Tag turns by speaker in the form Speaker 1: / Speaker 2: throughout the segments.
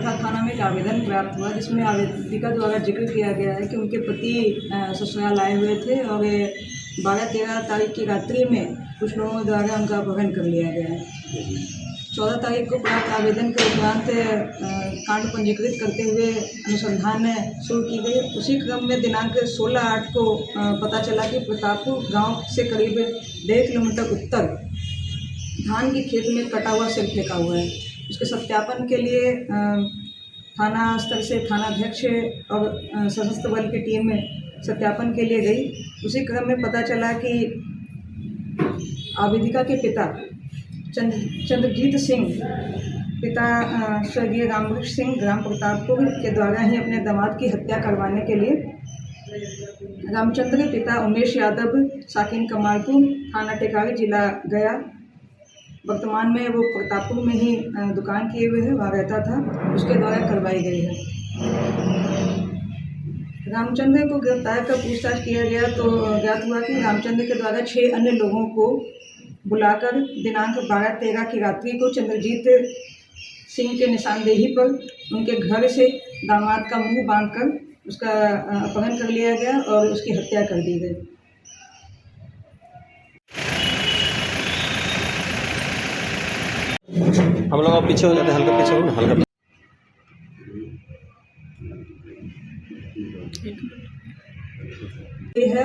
Speaker 1: प्रथा थाना में एक आवेदन प्राप्त हुआ जिसमें आवेदिका द्वारा जिक्र किया गया है कि उनके पति ससुराल आए हुए थे और 12-13 तारीख की रात्रि में कुछ लोगों द्वारा उनका अपहरण कर लिया गया है। 14 तारीख को प्राप्त आवेदन के उपरांत कांड पंजीकृत करते हुए अनुसंधान शुरू की गई। उसी क्रम में दिनांक 16/8 को पता चला कि प्रतापपुर गांव से करीब 1.5 किलोमीटर उत्तर धान के खेत में कटा हुआ सिर फेंका हुआ है। उसके सत्यापन के लिए थाना स्तर से थानाध्यक्ष और सशस्त्र बल की टीम सत्यापन के लिए गई। उसी क्रम में पता चला कि आवेदिका के पिता चंद्रजीत सिंह, पिता स्वर्गीय रामवृक्ष सिंह, ग्राम प्रतापपुर के द्वारा ही अपने दामाद की हत्या करवाने के लिए रामचंद्र, पिता उमेश यादव, साकिन कमालपुर, थाना टेकारी, जिला गया, वर्तमान में वो प्रतापपुर में ही दुकान किए हुए है, वहाँ रहता था, उसके द्वारा करवाई गई है। रामचंद्र को गिरफ्तार कर पूछताछ किया गया तो ज्ञात हुआ कि रामचंद्र के द्वारा 6 अन्य लोगों को बुलाकर दिनांक 12-13 की रात्रि को चंद्रजीत सिंह के निशानदेही पर उनके घर से दामाद का मुंह बांधकर उसका अपहरण कर लिया गया और उसकी हत्या कर दी गई।
Speaker 2: हम लोग पीछे हो जाते हैं, हल्का पीछे हो ना, हल्का
Speaker 1: है।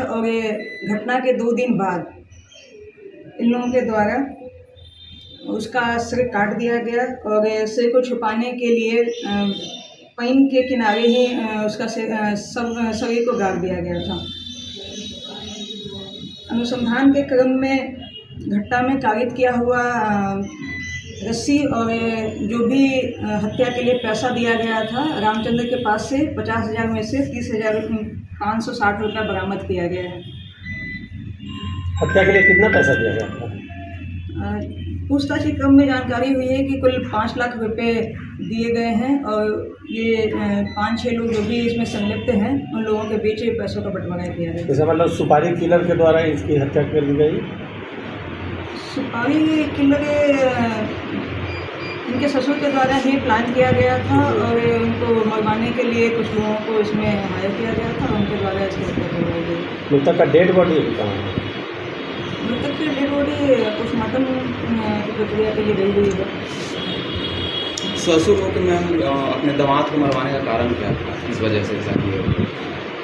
Speaker 1: और ये घटना के 2 दिन बाद इन लोगों के द्वारा उसका सिर काट दिया गया और सिर को छुपाने के लिए पानी के किनारे ही उसका शरीर को गाड़ दिया गया था। अनुसंधान के क्रम में घटना में कारित किया हुआ रस्सी और जो भी हत्या के लिए पैसा दिया गया था रामचंद्र के पास से 50,000 में से 30,560 रुपये बरामद किया गया है।
Speaker 2: हत्या के लिए कितना पैसा दिया गया?
Speaker 1: पूछताछ के क्रम में जानकारी हुई है कि कुल 5 लाख रुपए दिए गए हैं और ये 5-6 लोग जो भी इसमें संलिप्त हैं उन लोगों के बीच पैसों का बंटवारा किया गया।
Speaker 2: जैसे मतलब सुपारी किलर के द्वारा इसकी हत्या कर दी गई।
Speaker 1: सुपारी किलर इनके ससुर के द्वारा ही प्लान किया गया था और उनको मरवाने के लिए कुछ लोगों को इसमें हायर किया गया था और उनके द्वारा इसकी हत्या करवाई गई।
Speaker 2: मृतक का डेड बॉडी कहाँ है?
Speaker 1: मृतक की डेड बॉडी पोस्टमार्टम की प्रक्रिया के लिए गई हुई है।
Speaker 3: ससुर होकर मैम अपने दामाद को मरवाने का कारण क्या था, इस वजह से ऐसा किया?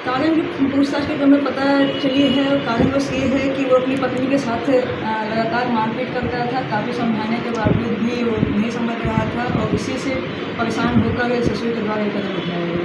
Speaker 1: कारण पूछताछ के क्रम में पता चली है और कारण बस ये है कि वो अपनी पत्नी के साथ लगातार मारपीट करता था। काफ़ी समझाने के बावजूद भी वो नहीं समझ रहा था और इसी से परेशान होकर ससुर के द्वारा ये कदम उठाया गया।